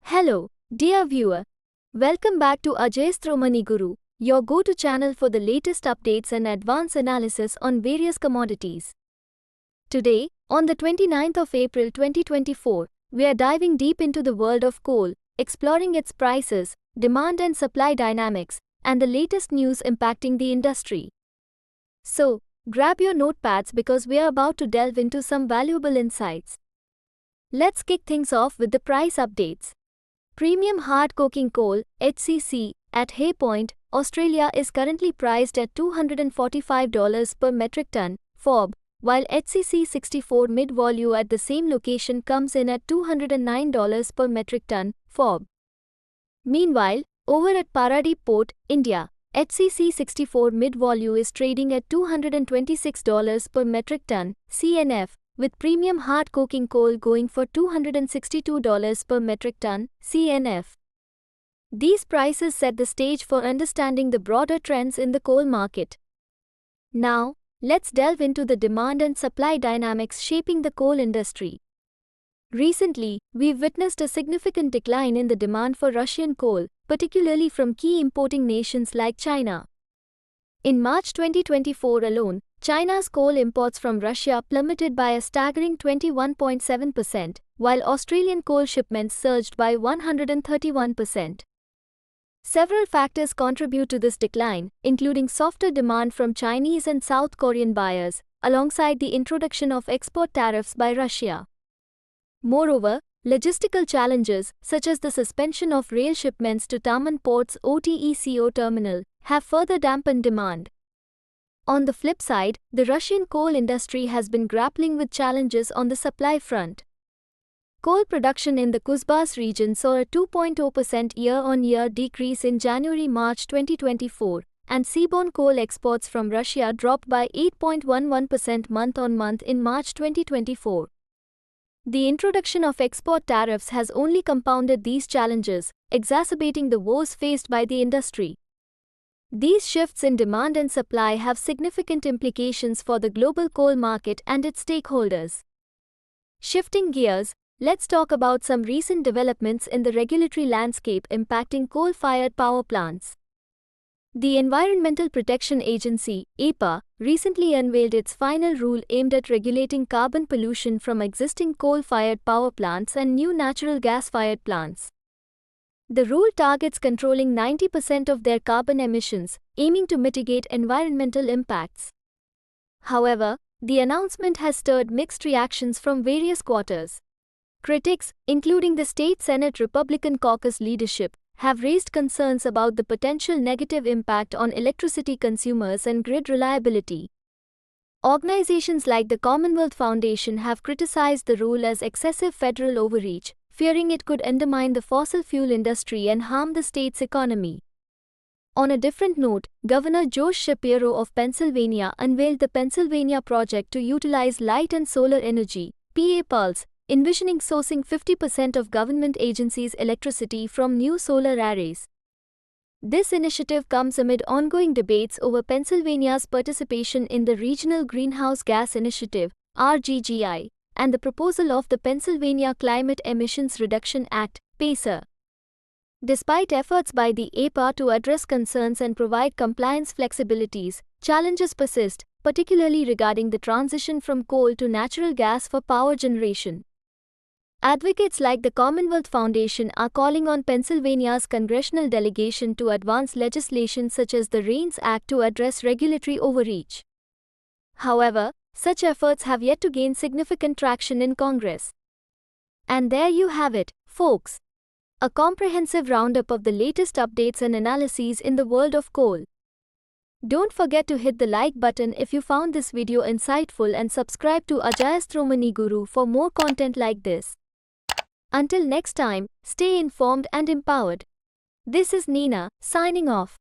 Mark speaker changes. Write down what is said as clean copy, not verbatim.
Speaker 1: Hello, dear viewer. Welcome back to Ajayastra Guru, your go-to channel for the latest updates and advanced analysis on various commodities. Today, on the 29th of April 2024, we are diving deep into the world of coal, exploring its prices, demand and supply dynamics, and the latest news impacting the industry. So, grab your notepads because we are about to delve into some valuable insights. Let's kick things off with the price updates. Premium hard coking coal, HCC, at Hay Point, Australia is currently priced at $245 per metric ton, FOB, while HCC 64 mid-value at the same location comes in at $209 per metric ton, FOB. Meanwhile, over at Paradip Port, India, HCC 64 mid-value is trading at $226 per metric ton, CNF, with premium hard coking coal going for $262 per metric ton, CNF. These prices set the stage for understanding the broader trends in the coal market. Now, let's delve into the demand and supply dynamics shaping the coal industry. Recently, we've witnessed a significant decline in the demand for Russian coal, particularly from key importing nations like China. In March 2024 alone, China's coal imports from Russia plummeted by a staggering 21.7%, while Australian coal shipments surged by 131%. Several factors contribute to this decline, including softer demand from Chinese and South Korean buyers, alongside the introduction of export tariffs by Russia. Moreover, logistical challenges, such as the suspension of rail shipments to Daman Port's OTECO terminal, have further dampened demand. On the flip side, the Russian coal industry has been grappling with challenges on the supply front. Coal production in the Kuzbass region saw a 2.0% year-on-year decrease in January-March 2024, and seaborne coal exports from Russia dropped by 8.11% month-on-month in March 2024. The introduction of export tariffs has only compounded these challenges, exacerbating the woes faced by the industry. These shifts in demand and supply have significant implications for the global coal market and its stakeholders. Shifting gears, let's talk about some recent developments in the regulatory landscape impacting coal-fired power plants. The Environmental Protection Agency, EPA, recently unveiled its final rule aimed at regulating carbon pollution from existing coal-fired power plants and new natural gas-fired plants. The rule targets controlling 90% of their carbon emissions, aiming to mitigate environmental impacts. However, the announcement has stirred mixed reactions from various quarters. Critics, including the state Senate Republican caucus leadership, have raised concerns about the potential negative impact on electricity consumers and grid reliability. Organizations like the Commonwealth Foundation have criticized the rule as excessive federal overreach, fearing it could undermine the fossil fuel industry and harm the state's economy. On a different note, Governor Josh Shapiro of Pennsylvania unveiled the Pennsylvania Project to utilize light and solar energy, PA Pulse, envisioning sourcing 50% of government agencies' electricity from new solar arrays. This initiative comes amid ongoing debates over Pennsylvania's participation in the Regional Greenhouse Gas Initiative, RGGI, and the proposal of the Pennsylvania Climate Emissions Reduction Act, PACER. Despite efforts by the EPA to address concerns and provide compliance flexibilities, challenges persist, particularly regarding the transition from coal to natural gas for power generation. Advocates like the Commonwealth Foundation are calling on Pennsylvania's congressional delegation to advance legislation such as the RAINS Act to address regulatory overreach. However, such efforts have yet to gain significant traction in Congress. And there you have it, folks. A comprehensive roundup of the latest updates and analyses in the world of coal. Don't forget to hit the like button if you found this video insightful and subscribe to Ajayastra Guru for more content like this. Until next time, stay informed and empowered. This is Nina, signing off.